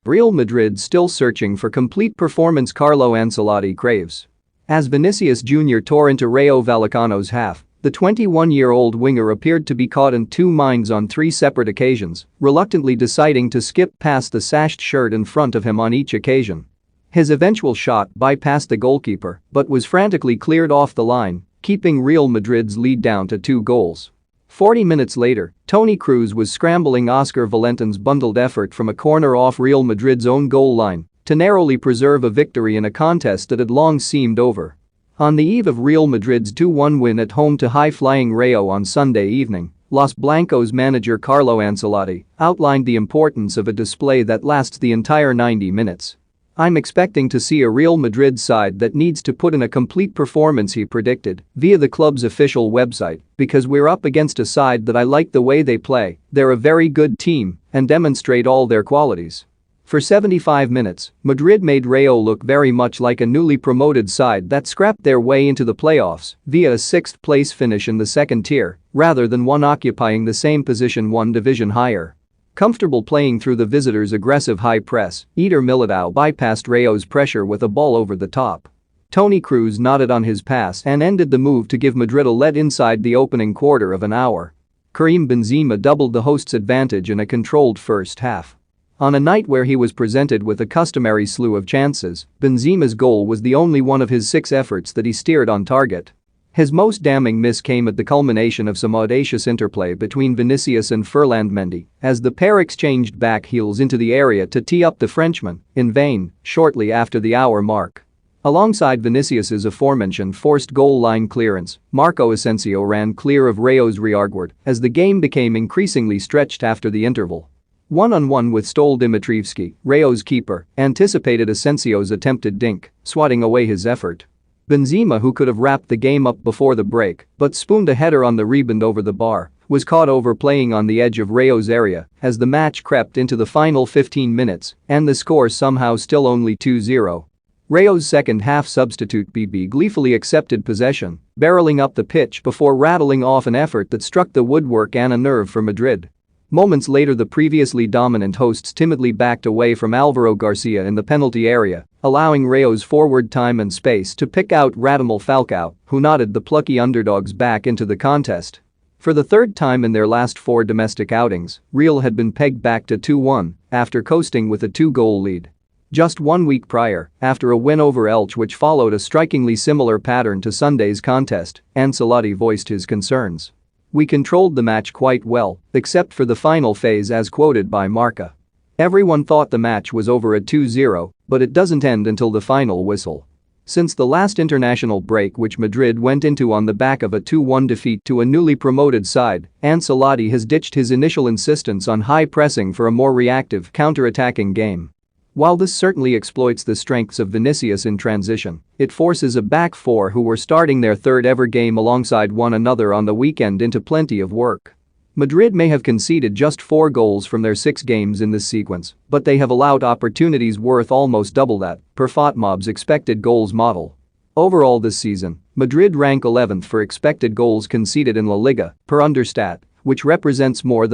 Real Madrid still searching for complete performance. Carlo Ancelotti craves. As Vinicius Jr. tore into Rayo Vallecano's half, the 21-year-old winger appeared to be caught in two minds on three separate occasions, reluctantly deciding to skip past the sashed shirt in front of him on each occasion. His eventual shot bypassed the goalkeeper but was frantically cleared off the line, keeping Real Madrid's lead down to 2 goals. 40 minutes later, Toni Kroos was scrambling Oscar Valentin's bundled effort from a corner off Real Madrid's own goal line to narrowly preserve a victory in a contest that had long seemed over. On the eve of Real Madrid's 2-1 win at home to high-flying Rayo on Sunday evening, Los Blancos manager Carlo Ancelotti outlined the importance of a display that lasts the entire 90 minutes. "I'm expecting to see a Real Madrid side that needs to put in a complete performance," he predicted, via the club's official website, "because we're up against a side that I like the way they play, they're a very good team, and demonstrate all their qualities." For 75 minutes, Madrid made Rayo look very much like a newly promoted side that scrapped their way into the playoffs via a 6th-place finish in the second tier, rather than one occupying the same position one division higher. Comfortable playing through the visitors' aggressive high press, Eder Militao bypassed Rayo's pressure with a ball over the top. Toni Kroos nodded on his pass and ended the move to give Madrid a lead inside the opening quarter of an hour. Karim Benzema doubled the hosts' advantage in a controlled first half. On a night where he was presented with a customary slew of chances, Benzema's goal was the only one of his 6 efforts that he steered on target. His most damning miss came at the culmination of some audacious interplay between Vinicius and Ferland Mendy as the pair exchanged back heels into the area to tee up the Frenchman, in vain, shortly after the hour mark. Alongside Vinicius's aforementioned forced goal line clearance, Marco Asensio ran clear of Rayo's rearguard as the game became increasingly stretched after the interval. One-on-one with Stole Dimitrievski, Rayo's keeper, anticipated Asensio's attempted dink, swatting away his effort. Benzema, who could have wrapped the game up before the break but spooned a header on the rebound over the bar, was caught overplaying on the edge of Rayo's area as the match crept into the final 15 minutes and the score somehow still only 2-0. Rayo's second-half substitute BB gleefully accepted possession, barreling up the pitch before rattling off an effort that struck the woodwork and a nerve for Madrid. Moments later, the previously dominant hosts timidly backed away from Alvaro Garcia in the penalty area, allowing Rayo's forward time and space to pick out Radamel Falcao, who nodded the plucky underdogs back into the contest. For the third time in their last 4 domestic outings, Real had been pegged back to 2-1 after coasting with a 2-goal lead. Just 1 week prior, after a win over Elche which followed a strikingly similar pattern to Sunday's contest, Ancelotti voiced his concerns. "We controlled the match quite well, except for the final phase," as quoted by Marca. "Everyone thought the match was over at 2-0, but it doesn't end until the final whistle." Since the last international break, which Madrid went into on the back of a 2-1 defeat to a newly promoted side, Ancelotti has ditched his initial insistence on high pressing for a more reactive, counter-attacking game. While this certainly exploits the strengths of Vinicius in transition, it forces a back 4 who were starting their 3rd ever game alongside one another on the weekend into plenty of work. Madrid may have conceded just 4 goals from their 6 games in this sequence, but they have allowed opportunities worth almost double that, per FotMob's expected goals model. Overall this season, Madrid rank 11th for expected goals conceded in La Liga, per Understat, which represents more than